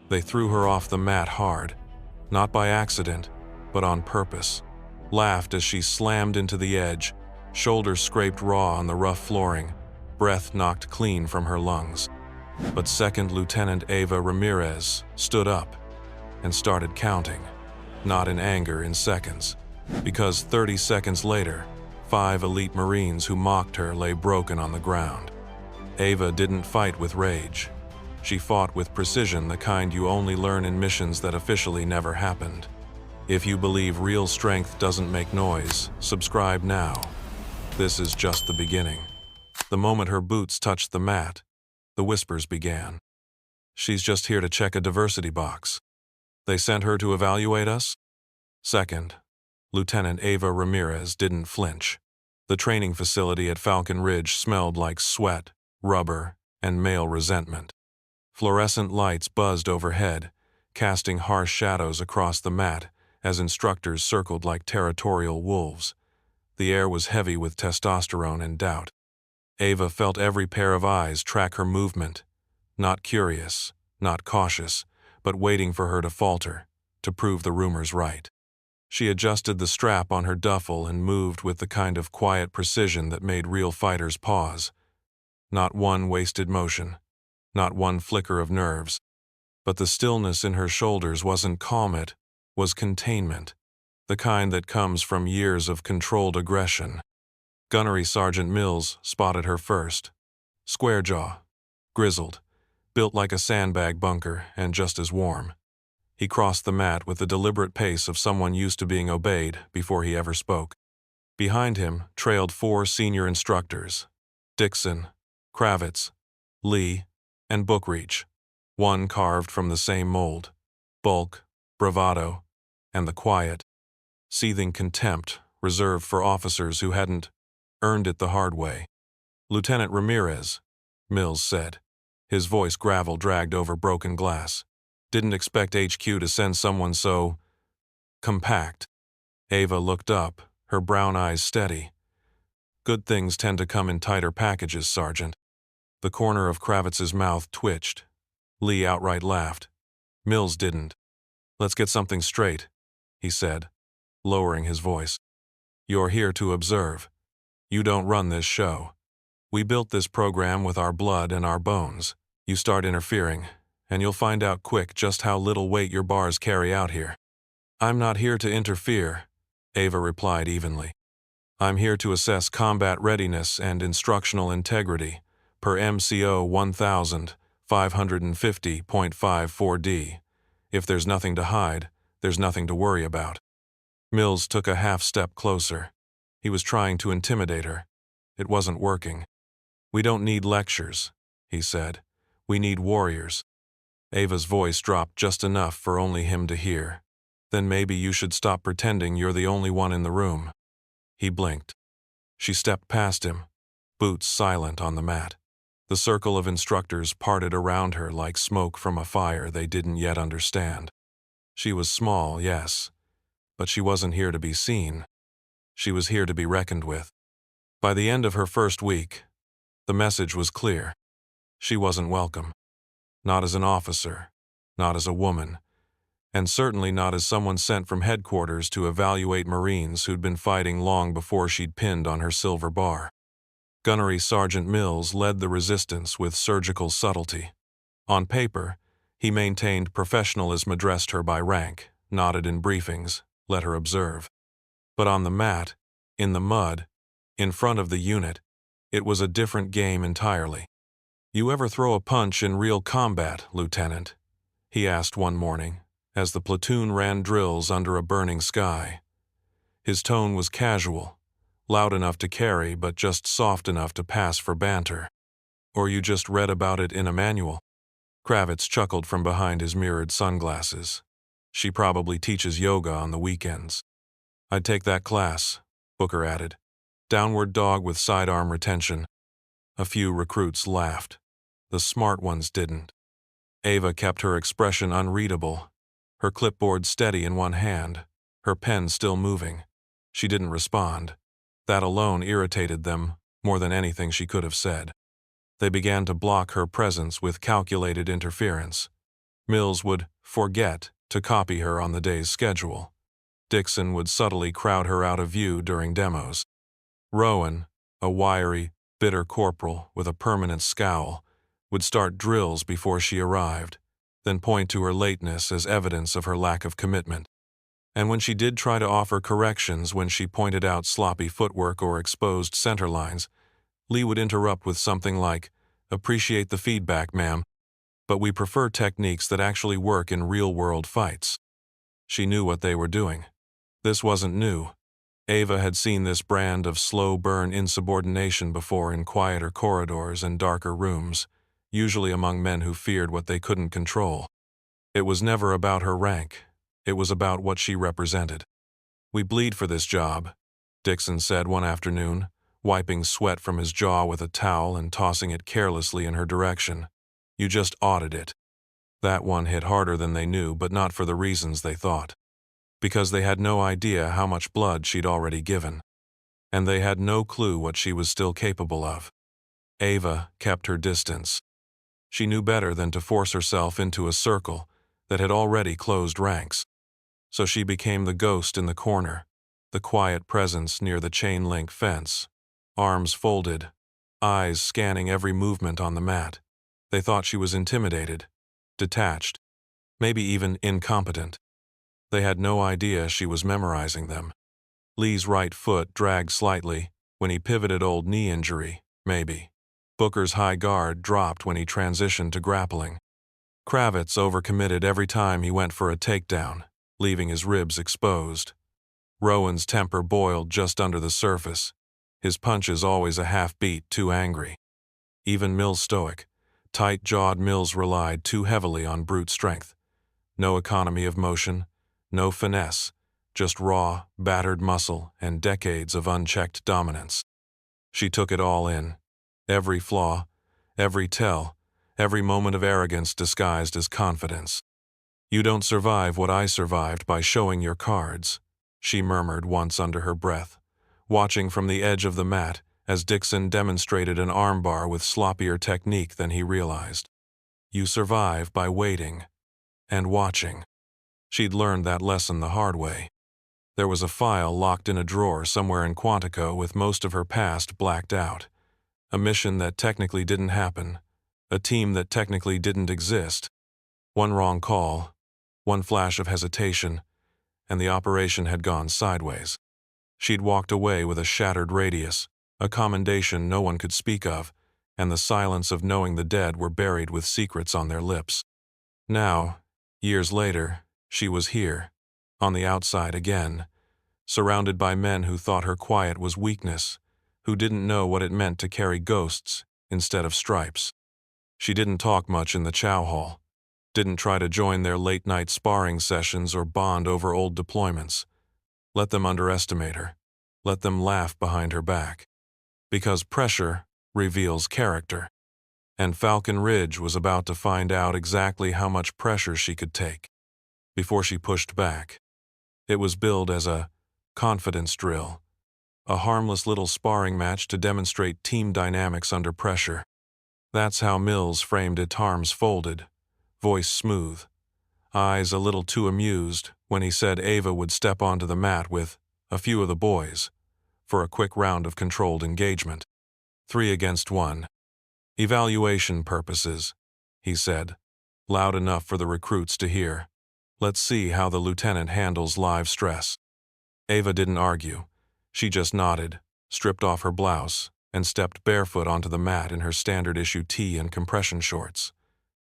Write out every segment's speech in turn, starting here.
They threw her off the mat hard, not by accident, but on purpose. Laughed as she slammed into the edge, shoulders scraped raw on the rough flooring, breath knocked clean from her lungs. But Second Lieutenant Ava Ramirez stood up and started counting, not in anger, in seconds, because 30 seconds later, 5 elite Marines who mocked her lay broken on the ground. Ava didn't fight with rage. She fought with precision, the kind you only learn in missions that officially never happened. If you believe real strength doesn't make noise, subscribe now. This is just the beginning. The moment her boots touched the mat, the whispers began. She's just here to check a diversity box. They sent her to evaluate us? Second, Lieutenant Ava Ramirez didn't flinch. The training facility at Falcon Ridge smelled like sweat, rubber, and male resentment. Fluorescent lights buzzed overhead, casting harsh shadows across the mat as instructors circled like territorial wolves. The air was heavy with testosterone and doubt. Ava felt every pair of eyes track her movement, not curious, not cautious, but waiting for her to falter, to prove the rumors right. She adjusted the strap on her duffel and moved with the kind of quiet precision that made real fighters pause. Not one wasted motion, not one flicker of nerves. But the stillness in her shoulders wasn't calm, it was containment, the kind that comes from years of controlled aggression. Gunnery Sergeant Mills spotted her first. Square jaw, grizzled, built like a sandbag bunker, and just as warm. He crossed the mat with the deliberate pace of someone used to being obeyed before he ever spoke. Behind him trailed 4 senior instructors: Dixon, Kravitz, Lee, and Bookreach, one carved from the same mold: bulk, bravado, and the quiet, seething contempt reserved for officers who hadn't earned it the hard way. "Lieutenant Ramirez," Mills said. His voice gravel dragged over broken glass. "Didn't expect HQ to send someone so compact." Ava looked up, her brown eyes steady. "Good things tend to come in tighter packages, Sergeant." The corner of Kravitz's mouth twitched. Lee outright laughed. Mills didn't. "Let's get something straight," he said, lowering his voice. "You're here to observe. You don't run this show. We built this program with our blood and our bones. You start interfering, and you'll find out quick just how little weight your bars carry out here." "I'm not here to interfere," Ava replied evenly. "I'm here to assess combat readiness and instructional integrity, per MCO 1550.54D. If there's nothing to hide, there's nothing to worry about." Mills took a half step closer. He was trying to intimidate her. It wasn't working. "We don't need lectures," he said. "We need warriors." Ava's voice dropped just enough for only him to hear. "Then maybe you should stop pretending you're the only one in the room." He blinked. She stepped past him, boots silent on the mat. The circle of instructors parted around her like smoke from a fire they didn't yet understand. She was small, yes, but she wasn't here to be seen. She was here to be reckoned with. By the end of her first week, the message was clear. She wasn't welcome. Not as an officer, not as a woman, and certainly not as someone sent from headquarters to evaluate Marines who'd been fighting long before she'd pinned on her silver bar. Gunnery Sergeant Mills led the resistance with surgical subtlety. On paper, he maintained professionalism, addressed her by rank, nodded in briefings, let her observe. But on the mat, in the mud, in front of the unit, it was a different game entirely. "You ever throw a punch in real combat, Lieutenant?" he asked one morning, as the platoon ran drills under a burning sky. His tone was casual, loud enough to carry but just soft enough to pass for banter. "Or you just read about it in a manual?" Kravitz chuckled from behind his mirrored sunglasses. "She probably teaches yoga on the weekends." "I'd take that class," Booker added. "Downward dog with sidearm retention." A few recruits laughed. The smart ones didn't. Ava kept her expression unreadable, her clipboard steady in one hand, her pen still moving. She didn't respond. That alone irritated them more than anything she could have said. They began to block her presence with calculated interference. Mills would forget to copy her on the day's schedule. Dixon would subtly crowd her out of view during demos. Rowan, a wiry, bitter corporal with a permanent scowl, would start drills before she arrived, then point to her lateness as evidence of her lack of commitment. And when she did try to offer corrections when she pointed out sloppy footwork or exposed center lines, Lee would interrupt with something like, "Appreciate the feedback, ma'am, but we prefer techniques that actually work in real-world fights." She knew what they were doing. This wasn't new. Ava had seen this brand of slow-burn insubordination before in quieter corridors and darker rooms, usually among men who feared what they couldn't control. It was never about her rank. It was about what she represented. "We bleed for this job," Dixon said one afternoon, wiping sweat from his jaw with a towel and tossing it carelessly in her direction. "You just audit it." That one hit harder than they knew, but not for the reasons they thought. Because they had no idea how much blood she'd already given. And they had no clue what she was still capable of. Ava kept her distance. She knew better than to force herself into a circle that had already closed ranks. So she became the ghost in the corner, the quiet presence near the chain-link fence, arms folded, eyes scanning every movement on the mat. They thought she was intimidated, detached, maybe even incompetent. They had no idea she was memorizing them. Lee's right foot dragged slightly when he pivoted old knee injury, maybe. Booker's high guard dropped when he transitioned to grappling. Kravitz overcommitted every time he went for a takedown, leaving his ribs exposed. Rowan's temper boiled just under the surface, his punches always a half-beat too angry. Even Mills' stoic, tight-jawed Mills relied too heavily on brute strength. No economy of motion, no finesse, just raw, battered muscle and decades of unchecked dominance. She took it all in. Every flaw, every tell, every moment of arrogance disguised as confidence. "You don't survive what I survived by showing your cards," she murmured once under her breath, watching from the edge of the mat as Dixon demonstrated an armbar with sloppier technique than he realized. "You survive by waiting and watching." She'd learned that lesson the hard way. There was a file locked in a drawer somewhere in Quantico with most of her past blacked out. A mission that technically didn't happen. A team that technically didn't exist. One wrong call, one flash of hesitation, and the operation had gone sideways. She'd walked away with a shattered radius, a commendation no one could speak of, and the silence of knowing the dead were buried with secrets on their lips. Now, years later, she was here, on the outside again, surrounded by men who thought her quiet was weakness, who didn't know what it meant to carry ghosts instead of stripes. She didn't talk much in the chow hall, didn't try to join their late-night sparring sessions or bond over old deployments. Let them underestimate her. Let them laugh behind her back. Because pressure reveals character. And Falcon Ridge was about to find out exactly how much pressure she could take. Before she pushed back. It was billed as a confidence drill, a harmless little sparring match to demonstrate team dynamics under pressure. That's how Mills framed it, arms folded, voice smooth, eyes a little too amused when he said Ava would step onto the mat with a few of the boys for a quick round of controlled engagement. 3 against 1. Evaluation purposes, he said, loud enough for the recruits to hear. Let's see how the lieutenant handles live stress. Ava didn't argue. She just nodded, stripped off her blouse, and stepped barefoot onto the mat in her standard-issue tee and compression shorts.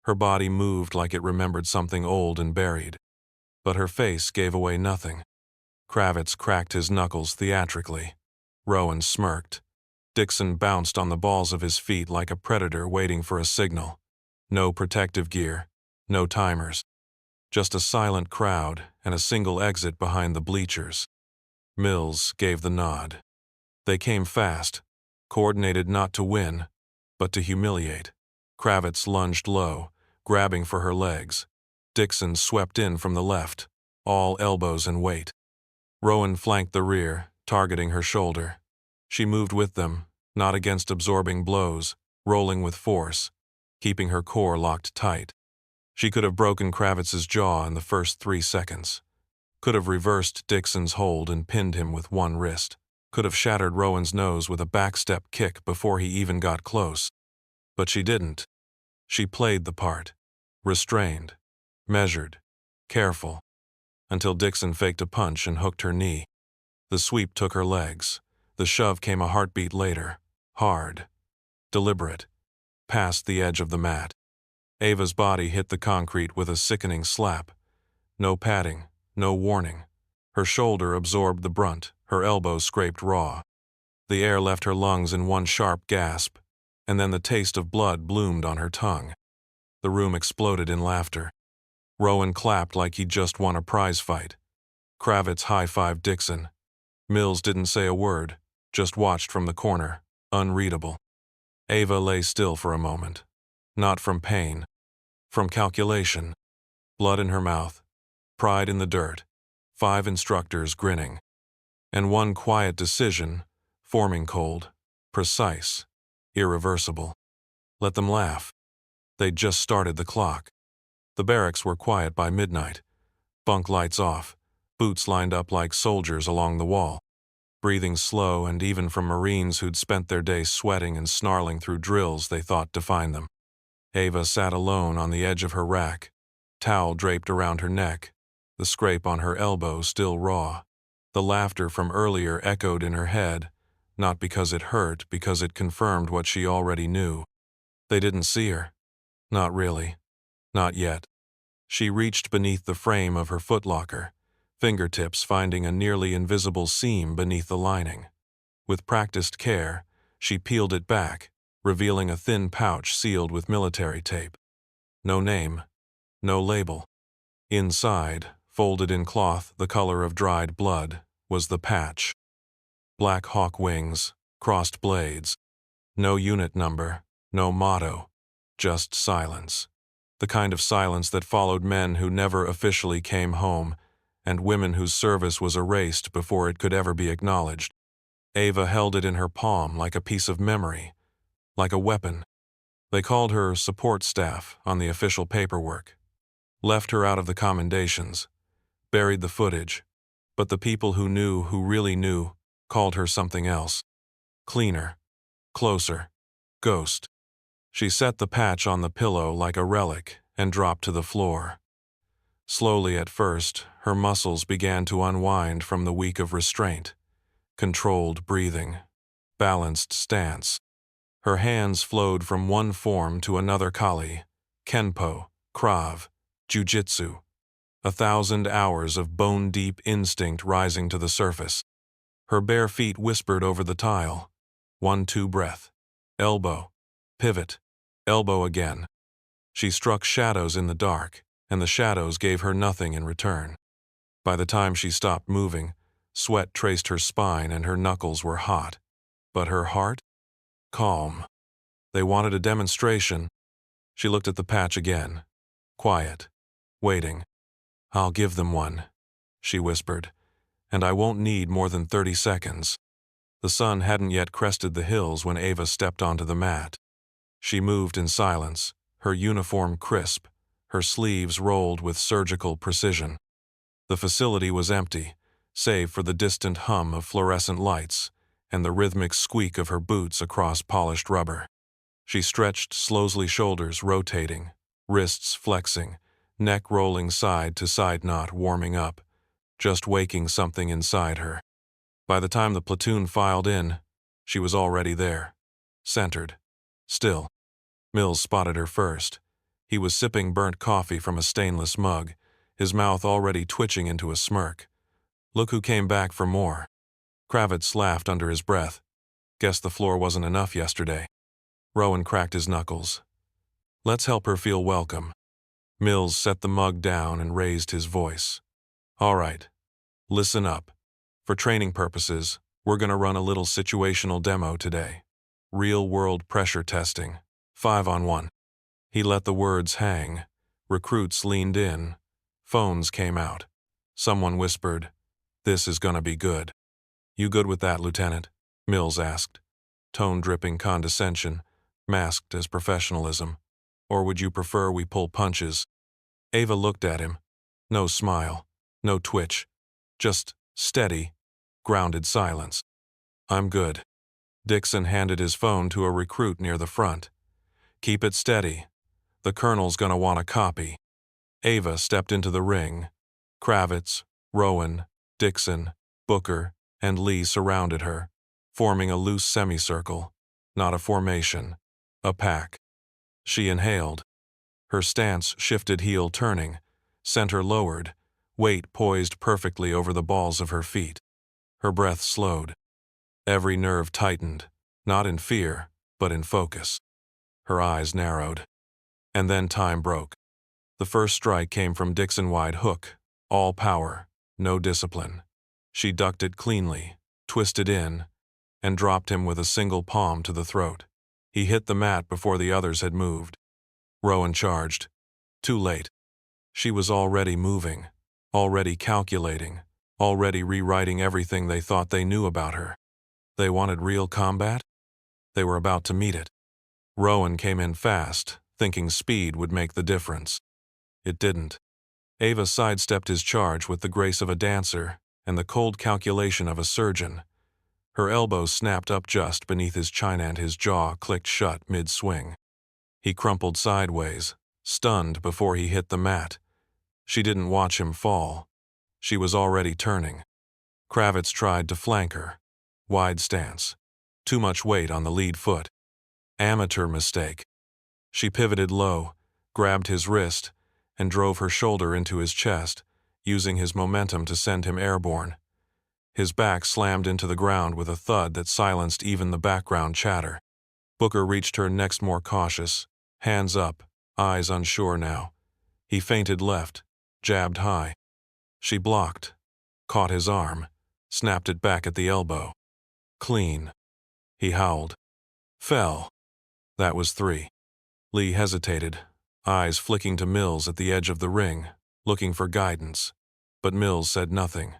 Her body moved like it remembered something old and buried. But her face gave away nothing. Kravitz cracked his knuckles theatrically. Rowan smirked. Dixon bounced on the balls of his feet like a predator waiting for a signal. No protective gear, no timers. Just a silent crowd and a single exit behind the bleachers. Mills gave the nod. They came fast, coordinated not to win, but to humiliate. Kravitz lunged low, grabbing for her legs. Dixon swept in from the left, all elbows and weight. Rowan flanked the rear, targeting her shoulder. She moved with them, not against absorbing blows, rolling with force, keeping her core locked tight. She could have broken Kravitz's jaw in the first 3 seconds. Could have reversed Dixon's hold and pinned him with one wrist. Could have shattered Rowan's nose with a backstep kick before he even got close. But she didn't. She played the part. Restrained. Measured. Careful. Until Dixon faked a punch and hooked her knee. The sweep took her legs. The shove came a heartbeat later. Hard. Deliberate. Past the edge of the mat. Ava's body hit the concrete with a sickening slap. No padding. No warning. Her shoulder absorbed the brunt. Her elbow scraped raw. The air left her lungs in one sharp gasp, and then the taste of blood bloomed on her tongue. The room exploded in laughter. Rowan clapped like he'd just won a prize fight. Kravitz high-fived Dixon. Mills didn't say a word, just watched from the corner, unreadable. Ava lay still for a moment. Not from pain. From calculation. Blood in her mouth. Pride in the dirt. 5 instructors grinning. And one quiet decision, forming cold, precise, irreversible. Let them laugh. They'd just started the clock. The barracks were quiet by midnight. Bunk lights off, boots lined up like soldiers along the wall. Breathing slow, and even from Marines who'd spent their day sweating and snarling through drills they thought defined them. Ava sat alone on the edge of her rack, towel draped around her neck, the scrape on her elbow still raw. The laughter from earlier echoed in her head, not because it hurt, because it confirmed what she already knew. They didn't see her. Not really. Not yet. She reached beneath the frame of her footlocker, fingertips finding a nearly invisible seam beneath the lining. With practiced care, she peeled it back, revealing a thin pouch sealed with military tape. No name. No label. Inside, folded in cloth the color of dried blood, was the patch. Black hawk wings, crossed blades. No unit number, no motto, just silence. The kind of silence that followed men who never officially came home, and women whose service was erased before it could ever be acknowledged. Ava held it in her palm like a piece of memory, like a weapon. They called her support staff on the official paperwork. Left her out of the commendations. Buried the footage. But the people who really knew, called her something else. Cleaner. Closer. Ghost. She set the patch on the pillow like a relic and dropped to the floor. Slowly at first, her muscles began to unwind from the week of restraint. Controlled breathing. Balanced stance. Her hands flowed from one form to another kali, kenpo, krav, jujitsu. 1,000 hours of bone-deep instinct rising to the surface. Her bare feet whispered over the tile. 1-2 breath. Elbow. Pivot. Elbow again. She struck shadows in the dark, and the shadows gave her nothing in return. By the time she stopped moving, sweat traced her spine and her knuckles were hot. But her heart? Calm. They wanted a demonstration. She looked at the patch again. Quiet. Waiting. "I'll give them one," she whispered, "and I won't need more than 30 seconds. The sun hadn't yet crested the hills when Ava stepped onto the mat. She moved in silence, her uniform crisp, her sleeves rolled with surgical precision. The facility was empty, save for the distant hum of fluorescent lights and the rhythmic squeak of her boots across polished rubber. She stretched slowly, shoulders rotating, wrists flexing, neck rolling side to side, not warming up, just waking something inside her. By the time the platoon filed in, she was already there, centered, still. Mills spotted her first. He was sipping burnt coffee from a stainless mug, his mouth already twitching into a smirk. "Look who came back for more." Kravitz laughed under his breath. "Guess the floor wasn't enough yesterday." Rowan cracked his knuckles. "Let's help her feel welcome." Mills set the mug down and raised his voice. "All right, listen up. For training purposes, we're going to run a little situational demo today. Real-world pressure testing. 5-on-1. He let the words hang. Recruits leaned in. Phones came out. Someone whispered, "This is going to be good." "You good with that, Lieutenant?" Mills asked. Tone dripping condescension, masked as professionalism. "Or would you prefer we pull punches?" Ava looked at him. No smile, no twitch, just steady, grounded silence. I'm good. Dixon handed his phone to a recruit near the front. Keep it steady. The colonel's gonna want a copy. Ava stepped into the ring. Kravitz, Rowan, Dixon, Booker, and Lee surrounded her, forming a loose semicircle, not a formation, a pack. She inhaled. Her stance shifted, heel turning, center lowered, weight poised perfectly over the balls of her feet. Her breath slowed. Every nerve tightened, not in fear, but in focus. Her eyes narrowed. And then time broke. The first strike came from Dixon, wide hook, all power, no discipline. She ducked it cleanly, twisted in, and dropped him with a single palm to the throat. He hit the mat before the others had moved. Rowan charged. Too late. She was already moving, already calculating, already rewriting everything they thought they knew about her. They wanted real combat? They were about to meet it. Rowan came in fast, thinking speed would make the difference. It didn't. Ava sidestepped his charge with the grace of a dancer and the cold calculation of a surgeon. Her elbow snapped up just beneath his chin and his jaw clicked shut mid-swing. He crumpled sideways, stunned before he hit the mat. She didn't watch him fall. She was already turning. Kravitz tried to flank her. Wide stance. Too much weight on the lead foot. Amateur mistake. She pivoted low, grabbed his wrist, and drove her shoulder into his chest, using his momentum to send him airborne. His back slammed into the ground with a thud that silenced even the background chatter. Booker reached her next, more cautious, hands up, eyes unsure now. He feinted left, jabbed high. She blocked, caught his arm, snapped it back at the elbow. Clean. He howled. Fell. That was 3. Lee hesitated, eyes flicking to Mills at the edge of the ring, looking for guidance. But Mills said nothing,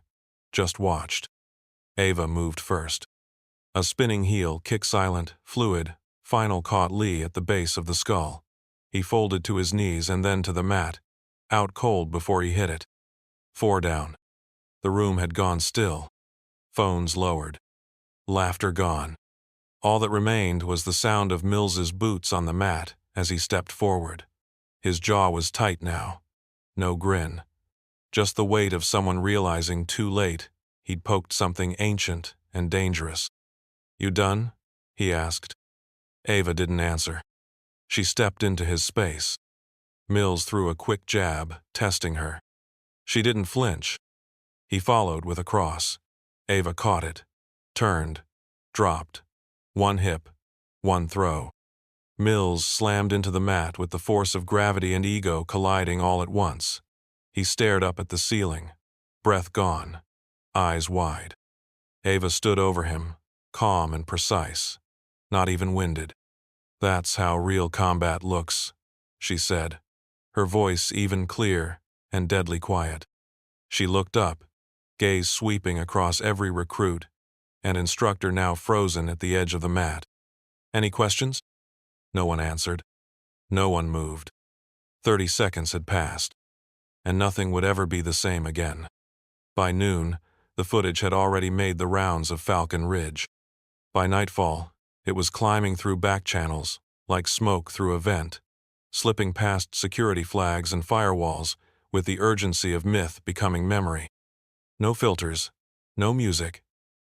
just watched. Ava moved first. A spinning heel, kick silent, fluid, final caught Lee at the base of the skull. He folded to his knees and then to the mat, out cold before he hit it. 4 down. The room had gone still. Phones lowered. Laughter gone. All that remained was the sound of Mills's boots on the mat as he stepped forward. His jaw was tight now. No grin. Just the weight of someone realizing too late he'd poked something ancient and dangerous. You done? He asked. Ava didn't answer. She stepped into his space. Mills threw a quick jab, testing her. She didn't flinch. He followed with a cross. Ava caught it, turned, dropped. 1 hip, 1 throw. Mills slammed into the mat with the force of gravity and ego colliding all at once. He stared up at the ceiling, breath gone, eyes wide. Ava stood over him, calm and precise, not even winded. That's how real combat looks, she said, her voice even, clear, and deadly quiet. She looked up, gaze sweeping across every recruit and instructor now frozen at the edge of the mat. Any questions? No one answered. No one moved. 30 seconds had passed, and nothing would ever be the same again. By noon, the footage had already made the rounds of Falcon Ridge. By nightfall, it was climbing through back channels, like smoke through a vent, slipping past security flags and firewalls, with the urgency of myth becoming memory. No filters, no music,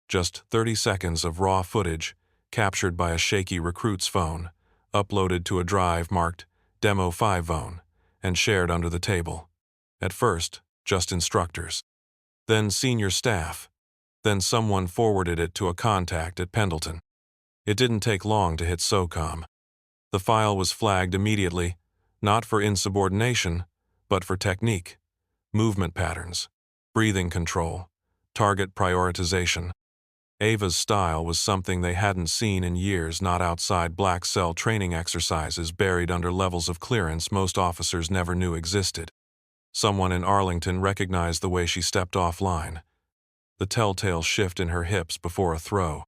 just 30 seconds of raw footage captured by a shaky recruit's phone, uploaded to a drive marked Demo 5 phone, and shared under the table. At first, just instructors. Then senior staff. Then someone forwarded it to a contact at Pendleton. It didn't take long to hit SOCOM. The file was flagged immediately, not for insubordination, but for technique, movement patterns, breathing control, target prioritization. Ava's style was something they hadn't seen in years, not outside black cell training exercises buried under levels of clearance most officers never knew existed. Someone in Arlington recognized the way she stepped offline, the telltale shift in her hips before a throw.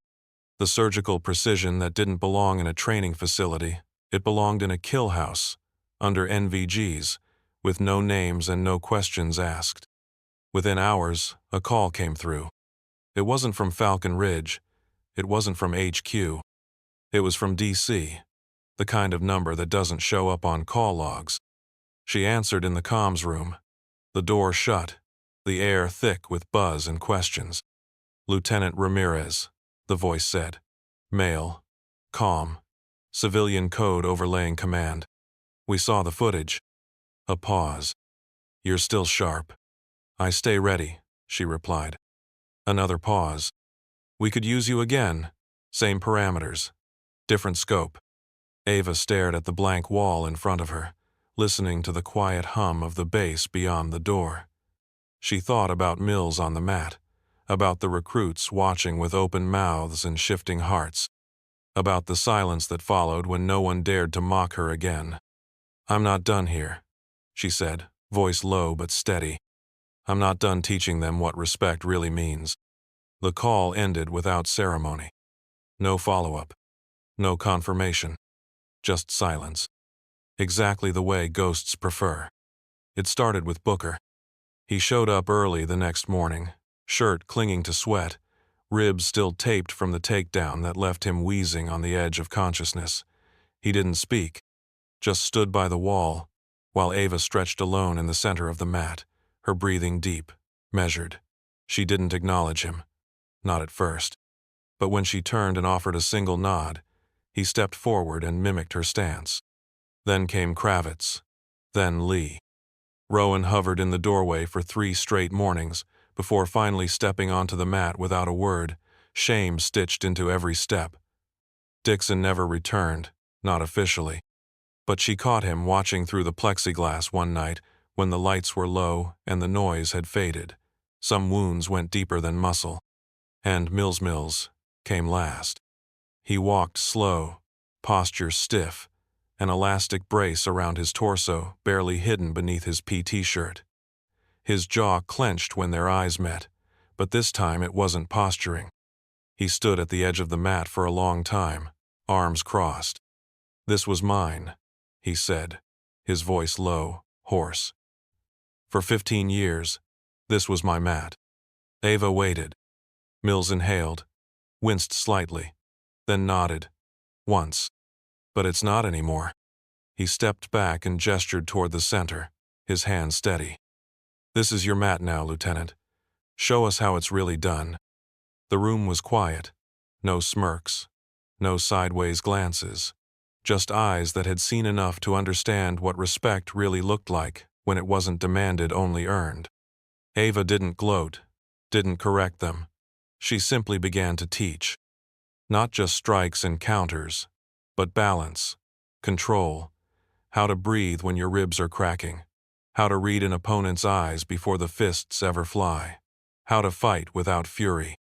The surgical precision that didn't belong in a training facility, it belonged in a kill house, under NVGs, with no names and no questions asked. Within hours, a call came through. It wasn't from Falcon Ridge. It wasn't from HQ. It was from DC, the kind of number that doesn't show up on call logs. She answered in the comms room, the door shut, the air thick with buzz and questions. "Lieutenant Ramirez," the voice said. Male. Calm. Civilian code overlaying command. "We saw the footage." A pause. "You're still sharp." "I stay ready," she replied. Another pause. "We could use you again. Same parameters. Different scope." Ava stared at the blank wall in front of her, listening to the quiet hum of the base beyond the door. She thought about Mills on the mat, about the recruits watching with open mouths and shifting hearts, about the silence that followed when no one dared to mock her again. "I'm not done here," she said, voice low but steady. "I'm not done teaching them what respect really means." The call ended without ceremony. No follow-up. No confirmation. Just silence. Exactly the way ghosts prefer. It started with Booker. He showed up early the next morning, shirt clinging to sweat, ribs still taped from the takedown that left him wheezing on the edge of consciousness. He didn't speak, just stood by the wall, while Ava stretched alone in the center of the mat, her breathing deep, measured. She didn't acknowledge him. Not at first. But when she turned and offered a single nod, he stepped forward and mimicked her stance. Then came Kravitz. Then Lee. Rowan hovered in the doorway for 3 straight mornings before finally stepping onto the mat without a word, shame stitched into every step. Dixon never returned, not officially. But she caught him watching through the plexiglass one night when the lights were low and the noise had faded. Some wounds went deeper than muscle. And Mills came last. He walked slow, posture stiff, an elastic brace around his torso barely hidden beneath his PT shirt. His jaw clenched when their eyes met, but this time it wasn't posturing. He stood at the edge of the mat for a long time, arms crossed. "This was mine," he said, his voice low, hoarse. "For 15 years, this was my mat." Ava waited. Mills inhaled, winced slightly, then nodded. Once. "But it's not anymore." He stepped back and gestured toward the center, his hand steady. "This is your mat now, Lieutenant. Show us how it's really done." The room was quiet. No smirks. No sideways glances. Just eyes that had seen enough to understand what respect really looked like when it wasn't demanded, only earned. Ava didn't gloat, didn't correct them. She simply began to teach. Not just strikes and counters, but balance, control, how to breathe when your ribs are cracking, how to read an opponent's eyes before the fists ever fly, how to fight without fury,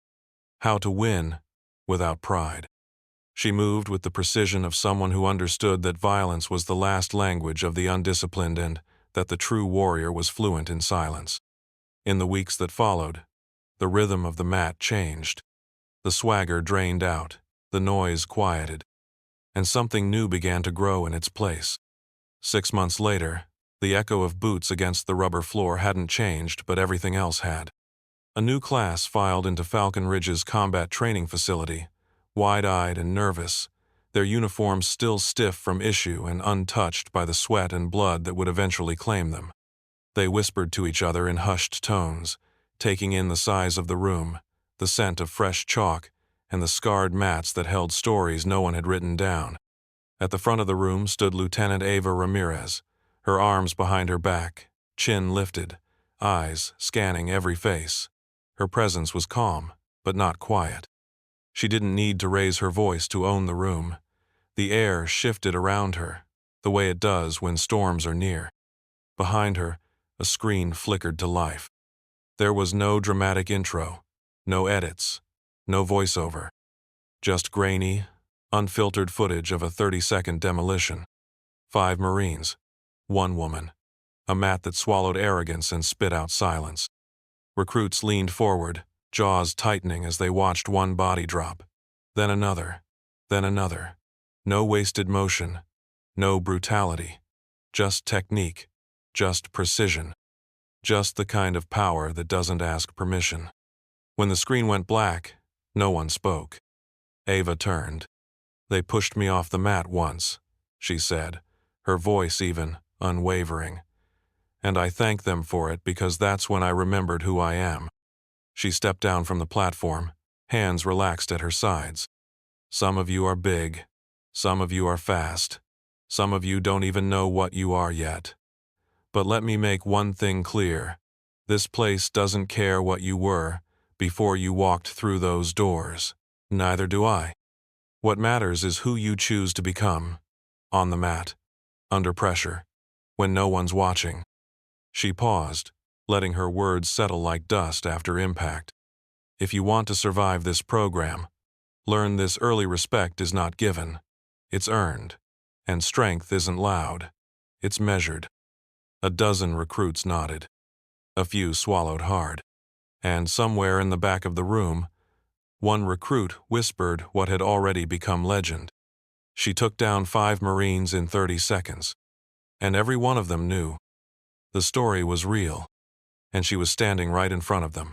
how to win without pride. She moved with the precision of someone who understood that violence was the last language of the undisciplined and that the true warrior was fluent in silence. In the weeks that followed, the rhythm of the mat changed. The swagger drained out, the noise quieted, and something new began to grow in its place. 6 months later, the echo of boots against the rubber floor hadn't changed, but everything else had. A new class filed into Falcon Ridge's combat training facility, wide-eyed and nervous, their uniforms still stiff from issue and untouched by the sweat and blood that would eventually claim them. They whispered to each other in hushed tones, taking in the size of the room, the scent of fresh chalk, and the scarred mats that held stories no one had written down. At the front of the room stood Lieutenant Ava Ramirez, her arms behind her back, chin lifted, eyes scanning every face. Her presence was calm, but not quiet. She didn't need to raise her voice to own the room. The air shifted around her, the way it does when storms are near. Behind her, a screen flickered to life. There was no dramatic intro, no edits, no voiceover. Just grainy, unfiltered footage of a 30-second demolition. 5 Marines. 1 woman. A mat that swallowed arrogance and spit out silence. Recruits leaned forward, jaws tightening as they watched one body drop. Then another. Then another. No wasted motion. No brutality. Just technique. just precision, just the kind of power that doesn't ask permission. When the screen went black, no one spoke. Ava turned. "They pushed me off the mat once," she said, her voice even, unwavering. "And I thank them for it because that's when I remembered who I am." She stepped down from the platform, hands relaxed at her sides. "Some of you are big. Some of you are fast. Some of you don't even know what you are yet. But let me make one thing clear. This place doesn't care what you were before you walked through those doors. Neither do I. What matters is who you choose to become. On the mat. Under pressure. When no one's watching." She paused, letting her words settle like dust after impact. "If you want to survive this program, learn this: early respect is not given. It's earned. And strength isn't loud. It's measured." A dozen recruits nodded. A few swallowed hard. And somewhere in the back of the room, one recruit whispered what had already become legend. "She took down 5 Marines in 30 seconds. And every one of them knew. The story was real. And she was standing right in front of them.